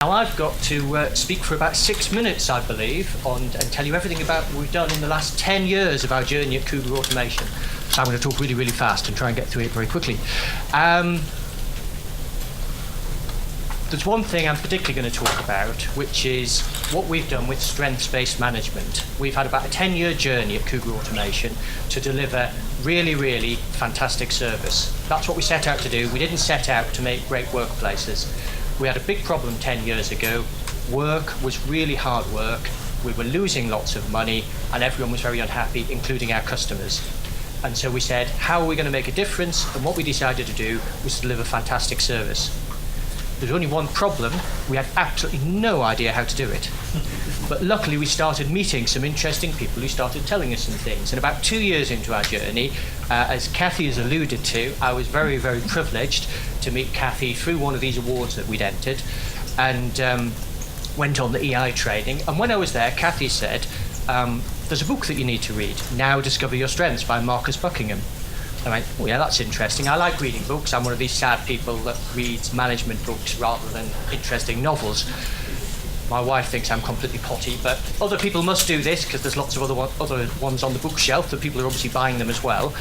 Now I've got to speak for about 6 minutes, I believe, and tell you everything about what we've done in the last 10 years of our journey at Cougar Automation. So I'm going to talk really, really fast and try and get through it very quickly. There's one thing I'm particularly going to talk about, which is what we've done with strengths-based management. We've had about a 10-year journey at Cougar Automation to deliver really, really fantastic service. That's what we set out to do. We didn't set out to make great workplaces. We had a big problem 10 years ago. Work was really hard work. We were losing lots of money, and everyone was very unhappy, including our customers. And so we said, how are we going to make a difference? And what we decided to do was to deliver fantastic service. There's only one problem. We had absolutely no idea how to do it. But luckily, we started meeting some interesting people who started telling us some things. And about 2 years into our journey, as Kathy has alluded to, I was very, very privileged to meet Kathy through one of these awards that we'd entered, and went on the EI training. And when I was there, Kathy said, there's a book that you need to read, Now Discover Your Strengths by Marcus Buckingham. I went, oh yeah, that's interesting. I like reading books. I'm one of these sad people that reads management books rather than interesting novels. My wife thinks I'm completely potty, but other people must do this because there's lots of other ones on the bookshelf that people are obviously buying them as well.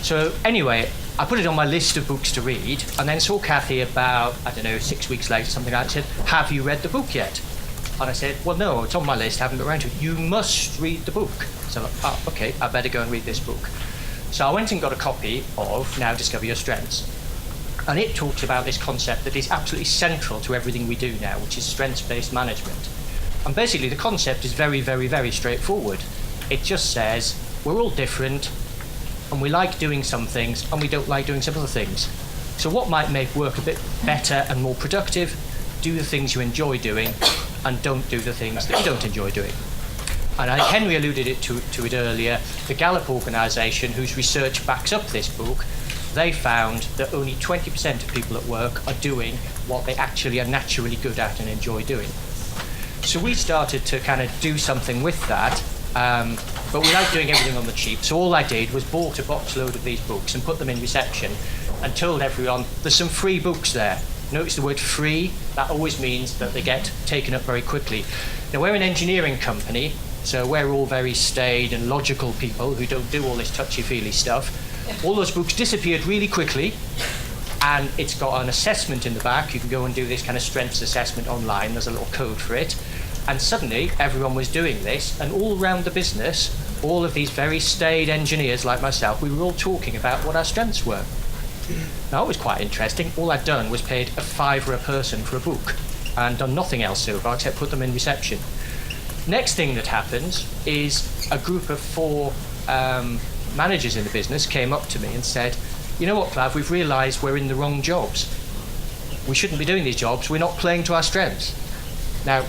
So anyway, I put it on my list of books to read, and then saw Kathy about, 6 weeks later, something like that, said, have you read the book yet? And I said, well, no, it's on my list, I haven't got around to it. You must read the book. So I'm like, okay, I better go and read this book. So I went and got a copy of Now Discover Your Strengths. And it talks about this concept that is absolutely central to everything we do now, which is strengths-based management. And basically the concept is very, very, very straightforward. It just says, we're all different, and we like doing some things, and we don't like doing some other things. So what might make work a bit better and more productive? Do the things you enjoy doing, and don't do the things that you don't enjoy doing. And I think Henry alluded to it earlier. The Gallup organisation, whose research backs up this book, they found that only 20% of people at work are doing what they actually are naturally good at and enjoy doing. So we started to kind of do something with that, but without doing everything on the cheap. So all I did was bought a box load of these books and put them in reception and told everyone, there's some free books there. Notice the word free. That always means that they get taken up very quickly. Now, we're an engineering company, so we're all very staid and logical people who don't do all this touchy-feely stuff. All those books disappeared really quickly, and it's got an assessment in the back. You can go and do this kind of strengths assessment online. There's a little code for it. And suddenly, everyone was doing this, and all around the business, all of these very staid engineers like myself, we were all talking about what our strengths were. Now, it was quite interesting. All I'd done was paid £5 a person for a book, and done nothing else so far except put them in reception. Next thing that happens is a group of 4 managers in the business came up to me and said, you know what, Clive, we've realised we're in the wrong jobs. We shouldn't be doing these jobs. We're not playing to our strengths. Now,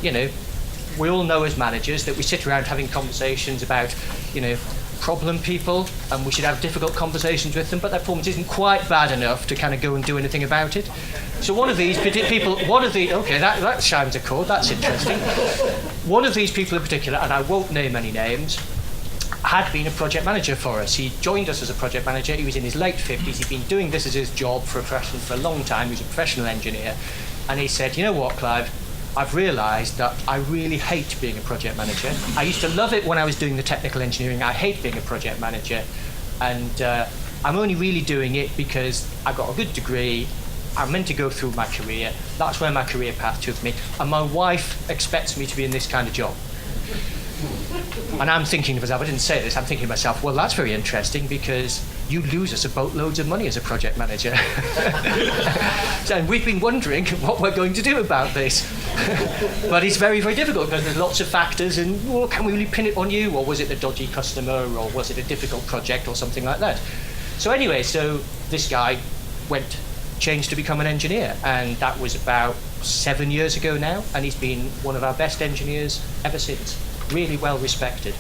we all know as managers that we sit around having conversations about, problem people, and we should have difficult conversations with them, but their performance isn't quite bad enough to kind of go and do anything about it. So one of these people, okay, that chimes a chord, that's interesting. One of these people in particular, and I won't name any names, had been a project manager for us. He joined us as a project manager. He was in his late 50s. He'd been doing this as his job for a long time. He was a professional engineer. And he said, you know what, Clive, I've realised that I really hate being a project manager. I used to love it when I was doing the technical engineering. I hate being a project manager. And I'm only really doing it because I got a good degree. I'm meant to go through my career. That's where my career path took me. And my wife expects me to be in this kind of job. And I'm thinking to myself, I didn't say this, I'm thinking to myself, well, that's very interesting because you lose us a boatloads of money as a project manager. And we've been wondering what we're going to do about this. But it's very, very difficult because there's lots of factors and, can we really pin it on you? Or was it a dodgy customer? Or was it a difficult project or something like that? So anyway, so this guy changed to become an engineer. And that was about 7 years ago now. And he's been one of our best engineers ever since. Really well respected.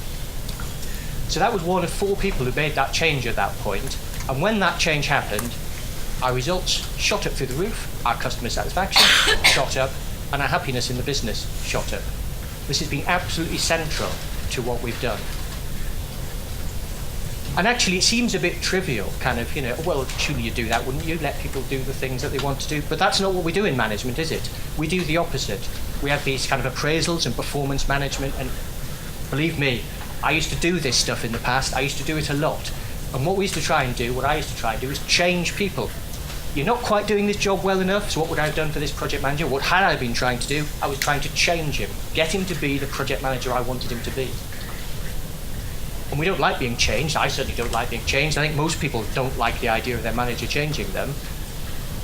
So that was one of 4 people who made that change at that point. And when that change happened, our results shot up through the roof, our customer satisfaction shot up, and our happiness in the business shot up. This has been absolutely central to what we've done. And actually, it seems a bit trivial, kind of, well, surely you'd do that, wouldn't you? Let people do the things that they want to do. But that's not what we do in management, is it? We do the opposite. We have these kind of appraisals and performance management, and believe me, I used to do this stuff in the past. I used to do it a lot. And what I used to try and do is change people. You're not quite doing this job well enough, so what would I have done for this project manager? What had I been trying to do? I was trying to change him, get him to be the project manager I wanted him to be. And we don't like being changed. I certainly don't like being changed. I think most people don't like the idea of their manager changing them.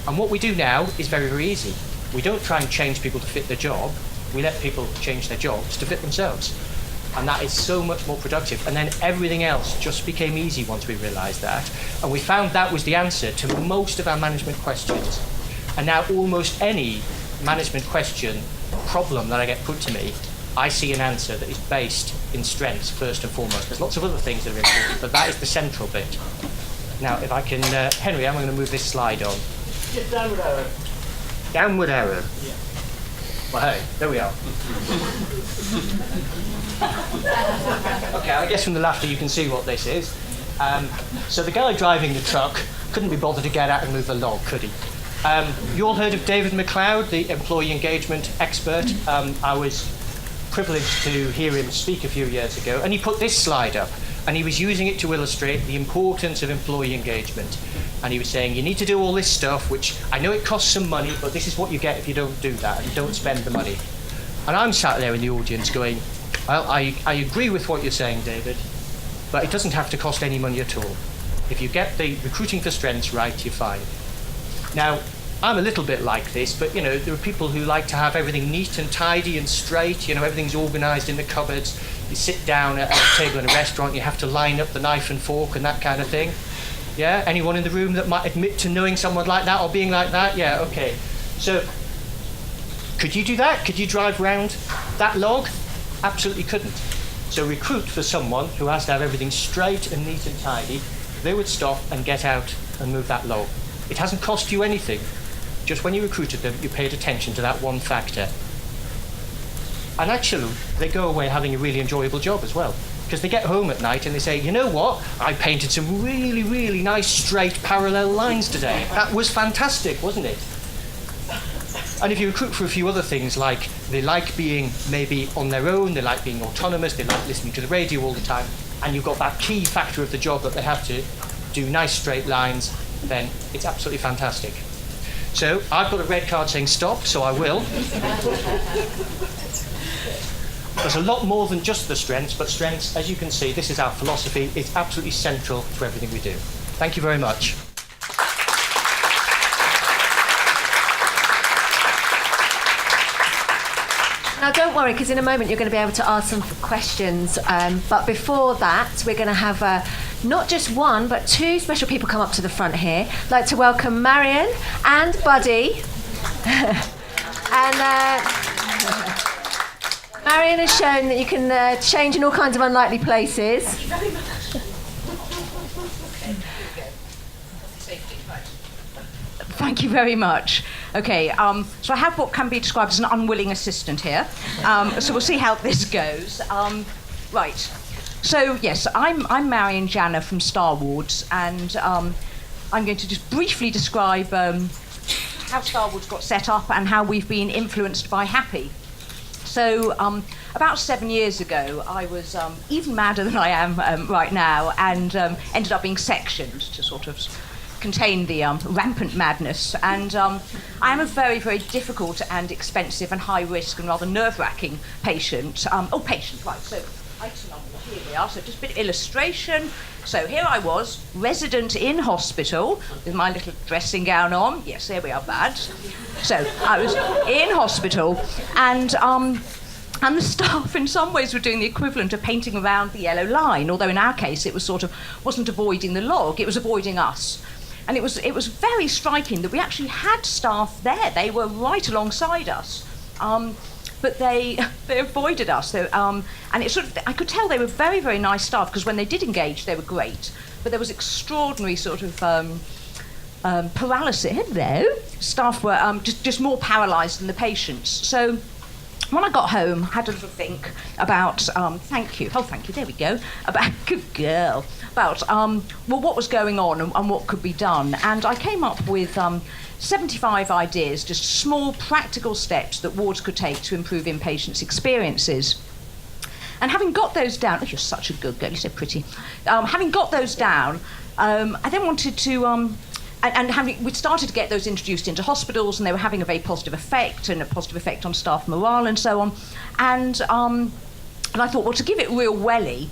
And what we do now is very, very easy. We don't try and change people to fit their job. We let people change their jobs to fit themselves. And that is so much more productive. And then everything else just became easy once we realised that. And we found that was the answer to most of our management questions. And now almost any management question, problem that I get put to me, I see an answer that is based in strengths first and foremost. There's lots of other things that are important, but that is the central bit. Now, if I can, Henry, I'm going to move this slide on. Yeah, downward arrow. Downward arrow. Yeah. Well, hey, there we are. Okay, I guess from the laughter you can see what this is. So the guy driving the truck couldn't be bothered to get out and move the log, could he? You all heard of David McLeod, the employee engagement expert? I was privileged to hear him speak a few years ago, and he put this slide up, and he was using it to illustrate the importance of employee engagement. And he was saying, you need to do all this stuff, which I know it costs some money, but this is what you get if you don't do that, and you don't spend the money. And I'm sat there in the audience going, well, I agree with what you're saying, David, but it doesn't have to cost any money at all. If you get the recruiting for strengths right, you're fine. Now, I'm a little bit like this, but there are people who like to have everything neat and tidy and straight. Everything's organised in the cupboards. You sit down at a table in a restaurant, you have to line up the knife and fork and that kind of thing. Yeah? Anyone in the room that might admit to knowing someone like that or being like that? Yeah, okay. So, could you do that? Could you drive round that log? Absolutely couldn't. So recruit for someone who has to have everything straight and neat and tidy. They would stop and get out and move that log. It hasn't cost you anything. Just when you recruited them, you paid attention to that one factor. And actually, they go away having a really enjoyable job as well. Because they get home at night and they say, you know what? I painted some really, really nice straight parallel lines today. That was fantastic, wasn't it? And if you recruit for a few other things, like they like being maybe on their own, they like being autonomous, they like listening to the radio all the time, and you've got that key factor of the job that they have to do nice straight lines, then it's absolutely fantastic. So I've got a red card saying stop, so I will. There's a lot more than just the strengths, but strengths, as you can see, this is our philosophy. It's absolutely central to everything we do. Thank you very much. Now, don't worry, because in a moment you're going to be able to ask some questions. But before that, we're going to have not just one, but two special people come up to the front here. I'd like to welcome Marion and Buddy. And Marion has shown that you can change in all kinds of unlikely places. Thank you very much. Okay, so I have what can be described as an unwilling assistant here. So we'll see how this goes. Right. So yes, I'm Marion Janner from Star Wars, and I'm going to just briefly describe how Star Wars got set up and how we've been influenced by Happy. So about 7 years ago, I was even madder than I am right now, and ended up being sectioned to sort of contain the rampant madness. And I am a very, very difficult and expensive and high-risk and rather nerve-wracking patient. Patient, right. So item number, here we are. So just a bit of illustration. So here I was, resident in hospital, with my little dressing gown on. Yes, there we are, bad. So I was in hospital, and the staff in some ways were doing the equivalent of painting around the yellow line, although in our case it was wasn't avoiding the log, it was avoiding us. And it was very striking that we actually had staff there. They were right alongside us, but they avoided us. And it I could tell they were very, very nice staff, because when they did engage, they were great. But there was extraordinary sort of paralysis. Hello, staff were just more paralysed than the patients. So when I got home, I had a little think about, thank you, there we go, about, good girl, about, well, what was going on and what could be done. And I came up with 75 ideas, just small practical steps that wards could take to improve inpatients' experiences. And having got those down, oh, you're such a good girl, you're so pretty. Having got those down, I then wanted to, we'd started to get those introduced into hospitals, and they were having a very positive effect, and a positive effect on staff morale and so on. And I thought, well, to give it real welly,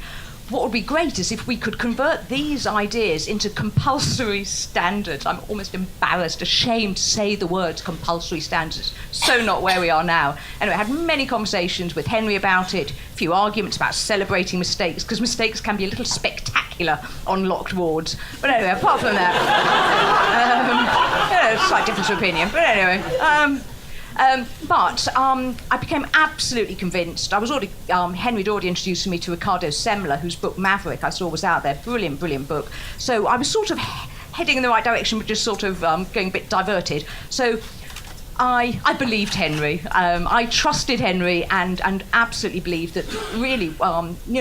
what would be great is if we could convert these ideas into compulsory standards. I'm almost embarrassed, ashamed to say the words compulsory standards. So not where we are now. Anyway, I had many conversations with Henry about it, a few arguments about celebrating mistakes, because mistakes can be a little spectacular on locked wards. But anyway, apart from that, slight difference of opinion. But anyway, I became absolutely convinced. I was already, Henry had already introduced me to Ricardo Semler, whose book Maverick I saw was out there. Brilliant, brilliant book. So I was sort of heading in the right direction, but just sort of going a bit diverted. So I believed Henry. I trusted Henry and absolutely believed that really,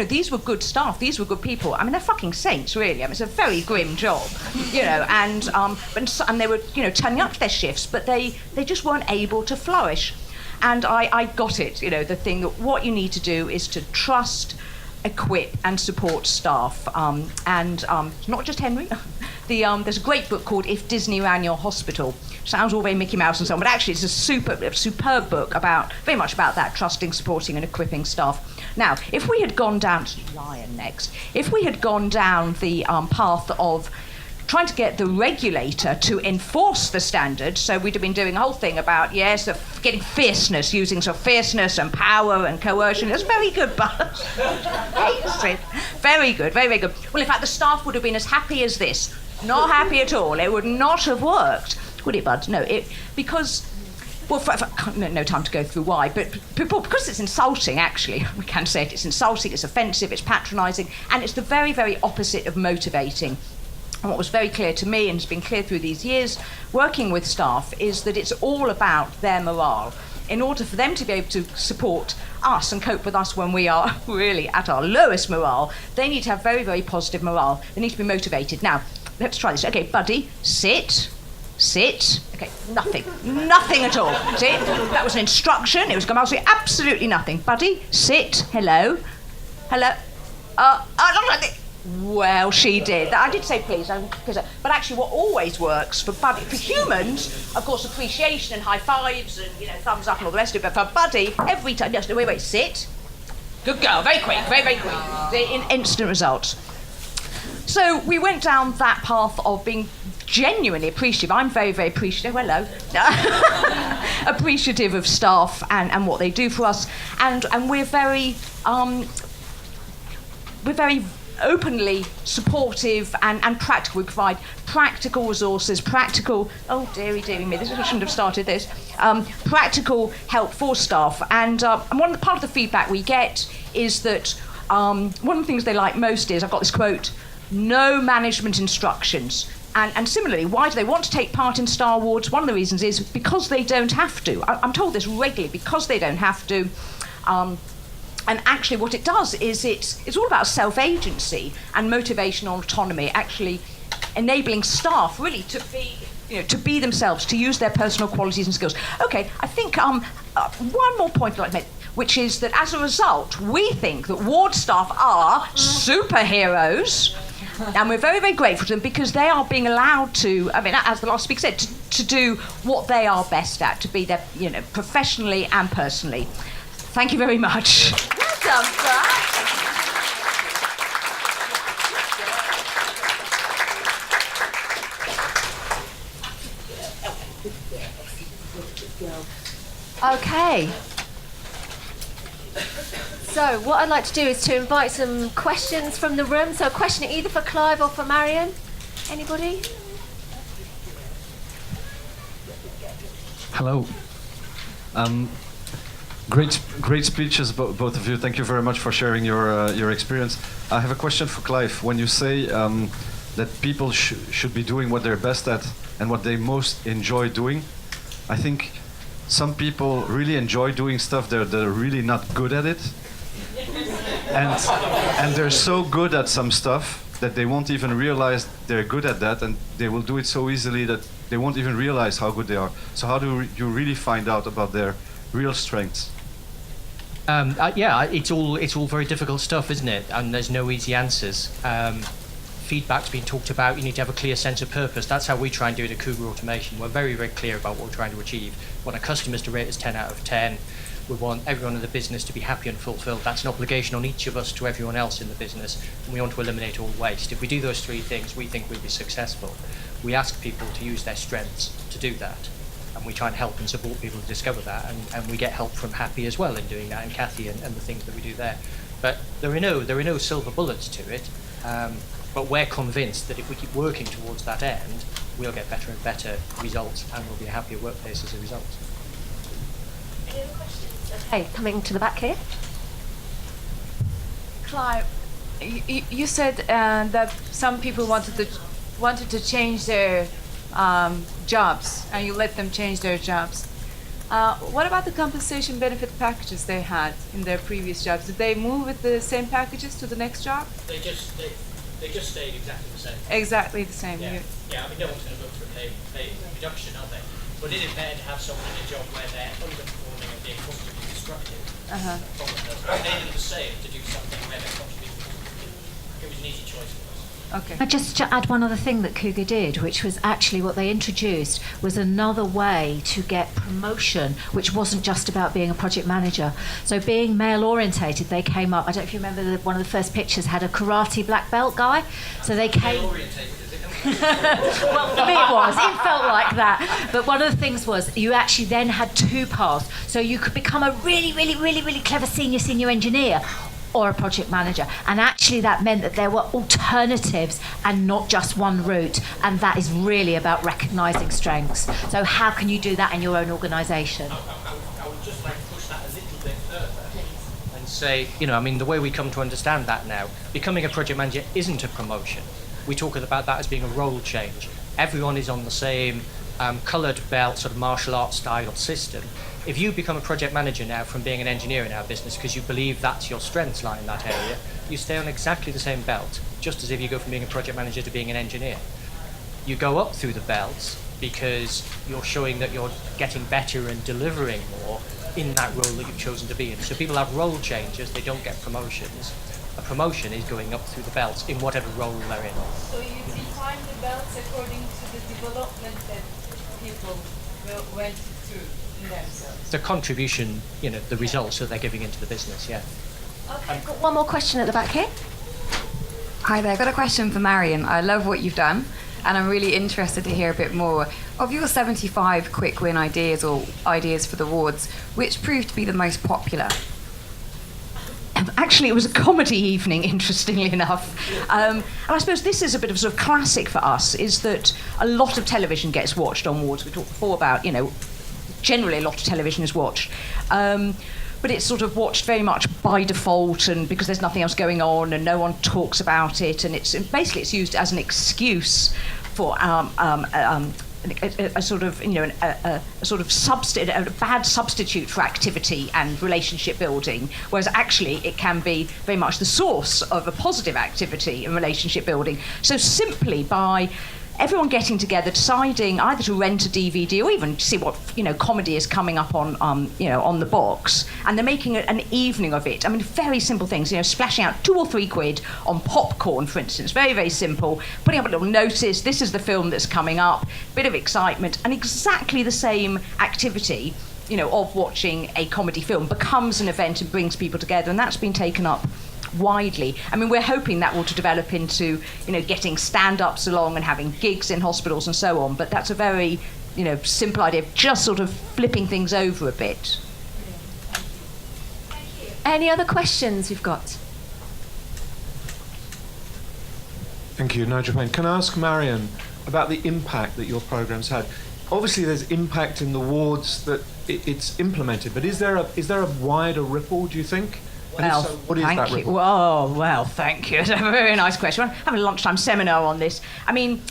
these were good staff. These were good people. I mean, they're fucking saints, really. I mean, it's a very grim job, and they were, turning up to their shifts, but they just weren't able to flourish. And I got it, the thing that what you need to do is to trust, equip and support staff. Not just Henry. There's a great book called If Disney Ran Your Hospital. Sounds all very Mickey Mouse and so on, but actually it's a superb book very much about that, trusting, supporting and equipping staff. Now, if we had gone down to Lion next, if we had gone down the path of trying to get the regulator to enforce the standards, so we'd have been doing a whole thing about, getting fierceness, using fierceness and power and coercion. That's very good, but very good, very, very good. Well, in fact, the staff would have been as happy as this. Not happy at all. It would not have worked, would it, Bud? No, because, well, no time to go through why, but because it's insulting, actually, we can say it, it's insulting, it's offensive, it's patronising, and it's the very, very opposite of motivating. And what was very clear to me, and has been clear through these years working with staff, is that it's all about their morale. In order for them to be able to support us and cope with us when we are really at our lowest morale, they need to have very, very positive morale. They need to be motivated. Now, let's try this. Okay, Buddy, sit. Okay, nothing at all. See, that was an instruction. It was compulsory. Absolutely nothing. Buddy, sit. Hello. Well, she did. I did say please, but actually what always works for Buddy, for humans, of course, appreciation and high fives and, thumbs up and all the rest of it, but for Buddy, every time, no, wait, sit. Good girl, very quick, very, very quick. Instant results. So we went down that path of being genuinely appreciative. I'm very, very appreciative. Hello. Appreciative of staff and what they do for us. And we're very openly supportive and practical. We provide practical resources, oh dearie me, this shouldn't have started this, practical help for staff. And part of the feedback we get is that one of the things they like most is, I've got this quote, no management instructions. And similarly, why do they want to take part in Star Wards? One of the reasons is because they don't have to. I'm told this regularly, because they don't have to. And actually what it does is it's all about self-agency and motivational autonomy, actually enabling staff really to be themselves, to use their personal qualities and skills. Okay, I think one more point I'd like to make, which is that as a result, we think that ward staff are superheroes, and we're very, very grateful to them because they are being allowed to, as the last speaker said, to do what they are best at, to be there, professionally and personally. Thank you very much. Well done, Brad. Okay. So what I'd like to do is to invite some questions from the room. So a question either for Clive or for Marion. Anybody? Hello. Great speeches, both of you. Thank you very much for sharing your experience. I have a question for Clive. When you say that people should be doing what they're best at and what they most enjoy doing, I think some people really enjoy doing stuff they're really not good at it, and they're so good at some stuff that they won't even realize they're good at that, and they will do it so easily that they won't even realize how good they are. So how do you really find out about their real strengths? Yeah, it's all very difficult stuff, isn't it? And there's no easy answers. Feedback's been talked about. You need to have a clear sense of purpose. That's how we try and do it at Cougar Automation. We're very, very clear about what we're trying to achieve. We want our customers to rate us 10 out of 10. We want everyone in the business to be happy and fulfilled. That's an obligation on each of us to everyone else in the business. And we want to eliminate all waste. If we do those three things, we think we'll be successful. We ask people to use their strengths to do that. And we try and help and support people to discover that. And we get help from Happy as well in doing that, and Kathy and the things that we do there. But there are no silver bullets to it. But we're convinced that if we keep working towards that end, we'll get better and better results, and we'll be a happier workplace as a result. Any other questions? Okay, coming to the back here. Clive, you said that some people wanted to change their jobs, and you let them change their jobs. What about the compensation benefit packages they had in their previous jobs? Did they move with the same packages to the next job? They just stayed exactly the same. Exactly the same. Yeah, I mean, no one's going to look for a pay reduction, are they? But it is better to have someone in a job where they're underperforming and being constantly destructive. They didn't say to do something where they're constantly positive. It was an easy choice for us. Okay. Just to add one other thing that Cougar did, which was actually what they introduced, was another way to get promotion, which wasn't just about being a project manager. So being male orientated, they came up, I don't know if you remember, one of the first pictures had a karate black belt guy. So they came... Male orientated, is it? Well, for me it felt like that. But one of the things was you actually then had two paths. So you could become a really, really, really, really clever senior engineer, or a project manager, and actually that meant that there were alternatives and not just one route, and that is really about recognising strengths. So how can you do that in your own organisation? I would just like to push that a little bit further and say, I mean, the way we come to understand that now, becoming a project manager isn't a promotion. We talk about that as being a role change. Everyone is on the same coloured belt, sort of martial arts style system. If you become a project manager now from being an engineer in our business because you believe that's your strengths lie in that area, you stay on exactly the same belt, just as if you go from being a project manager to being an engineer. You go up through the belts because you're showing that you're getting better and delivering more in that role that you've chosen to be in. So people have role changes, they don't get promotions. A promotion is going up through the belts in whatever role they're in. So you define the belts according to the development that people went through in themselves. The contribution, the results that they're giving into the business, yeah. Okay, I've got one more question at the back here. Hi there, I've got a question for Marion. I love what you've done, and I'm really interested to hear a bit more. Of your 75 quick win ideas or ideas for the wards, which proved to be the most popular? Actually, it was a comedy evening, interestingly enough. And I suppose this is a bit of a sort of classic for us, is that a lot of television gets watched on wards. We talked before about, generally a lot of television is watched. But it's sort of watched very much by default, and because there's nothing else going on and no one talks about it, and it's used as an excuse for a sort of a bad substitute for activity and relationship building, whereas actually it can be very much the source of a positive activity and relationship building. So simply by everyone getting together, deciding either to rent a DVD or even see what comedy is coming up on on the box, and they're making an evening of it. I mean, very simple things, splashing out £2 or £3 on popcorn, for instance, very, very simple, putting up a little notice, this is the film that's coming up, bit of excitement, and exactly the same activity of watching a comedy film becomes an event and brings people together, and that's been taken up widely. I mean, we're hoping that will to develop into, getting stand-ups along and having gigs in hospitals and so on, but that's a very, simple idea of just sort of flipping things over a bit. Any other questions you've got? Thank you, Nigel Payne. Can I ask Marion about the impact that your program's had? Obviously, there's impact in the wards that it's implemented, but is there a wider ripple, do you think? Well, so, what is thank that you. ripple? Well, thank you. It's a very nice question. We're having a lunchtime seminar on this. I mean,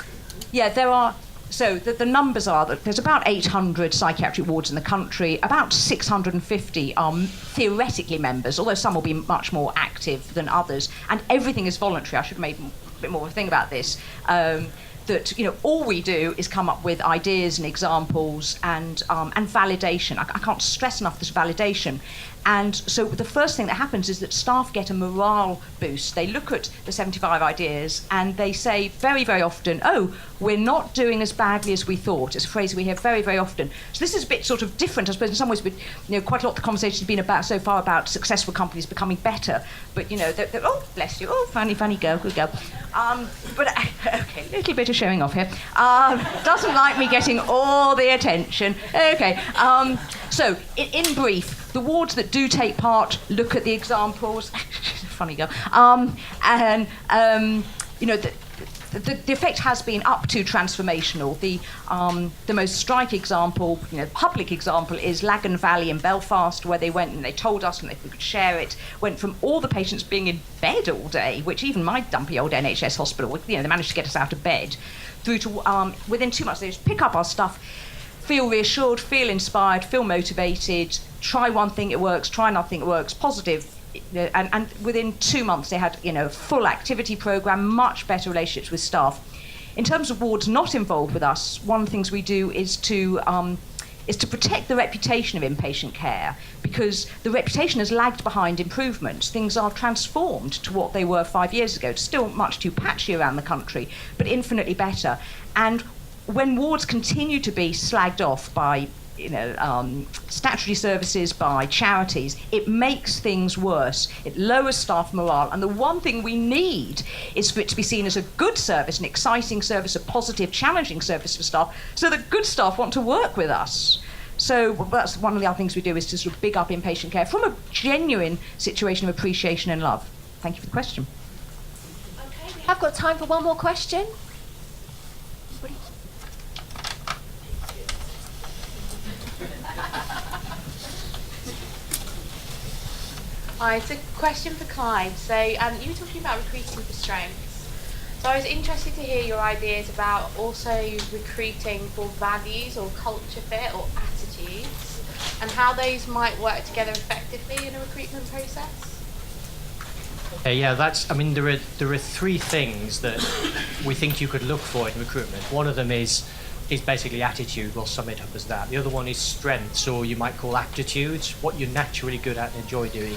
yeah, there are So the numbers are that there's about 800 psychiatric wards in the country. About 650 are theoretically members, although some will be much more active than others. And everything is voluntary. I should have made a bit more of a thing about this. That all we do is come up with ideas and examples and validation. I can't stress enough this validation. And so the first thing that happens is that staff get a morale boost. They look at the 75 ideas and they say very, very often, oh, we're not doing as badly as we thought. It's a phrase we hear very, very often. So this is a bit sort of different, I suppose, in some ways, but quite a lot of the conversation has been about so far about successful companies becoming better. But they're, oh, bless you, oh, funny girl, good girl. Okay, a little bit of showing off here. Doesn't like me getting all the attention. Okay, so in brief, the wards that do take part look at the examples. Funny girl. The effect has been up to transformational. The most striking example, public example, is Lagan Valley in Belfast, where they went and they told us and we could share it. Went from all the patients being in bed all day, which even my dumpy old NHS hospital, they managed to get us out of bed, through to within 2 months they just pick up our stuff, feel reassured, feel inspired, feel motivated, try one thing it works, try another thing it works, positive. And within 2 months they had full activity program, much better relationships with staff. In terms of wards not involved with us, one of the things we do is to protect the reputation of inpatient care, because the reputation has lagged behind improvements. Things are transformed to what they were 5 years ago. It's still much too patchy around the country, but infinitely better. And when wards continue to be slagged off by statutory services, by charities, it makes things worse. It lowers staff morale, and the one thing we need is for it to be seen as a good service, an exciting service, a positive, challenging service for staff, so that good staff want to work with us. So that's one of the other things we do, is to sort of big up inpatient care from a genuine situation of appreciation and love. Thank you for the question. Okay, we have got time for one more question. Hi, it's a question for Clive. So you were talking about recruiting for strengths. So I was interested to hear your ideas about also recruiting for values or culture fit or attitudes, and how those might work together effectively in a recruitment process. Yeah, there are three things that we think you could look for in recruitment. One of them is basically attitude. We'll sum it up as that. The other one is strengths, or you might call aptitudes, what you're naturally good at and enjoy doing.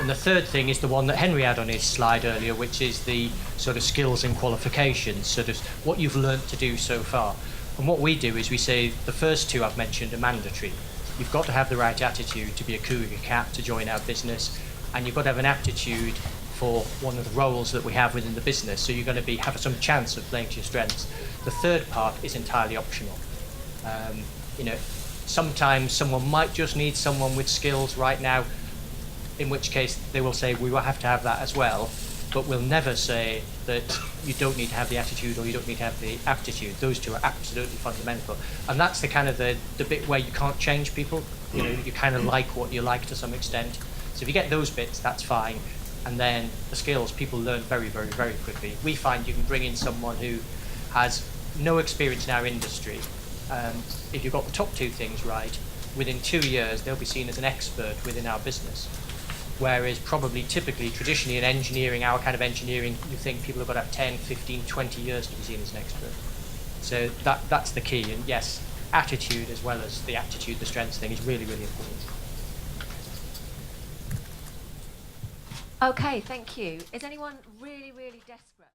And the third thing is the one that Henry had on his slide earlier, which is the sort of skills and qualifications, sort of what you've learnt to do so far. And what we do is we say the first two I've mentioned are mandatory. You've got to have the right attitude to be a Cougar Cap, to join our business, and you've got to have an aptitude for one of the roles that we have within the business. So you're going to have some chance of playing to your strengths. The third part is entirely optional. Sometimes someone might just need someone with skills right now, in which case they will say we will have to have that as well, but we'll never say that you don't need to have the attitude or you don't need to have the aptitude. Those two are absolutely fundamental, and that's the kind of the bit where you can't change people. You kind of like what you like to some extent. So if you get those bits, that's fine. And then the skills, people learn very, very, very quickly. We find you can bring in someone who has no experience in our industry. If you've got the top two things right, within 2 years they'll be seen as an expert within our business. Whereas typically, traditionally in engineering, our kind of engineering, you think people have got to have 10, 15, 20 years to be seen as an expert. So that's the key. And yes, attitude as well as the aptitude, the strengths thing is really, really important. Okay, thank you. Is anyone really, really desperate?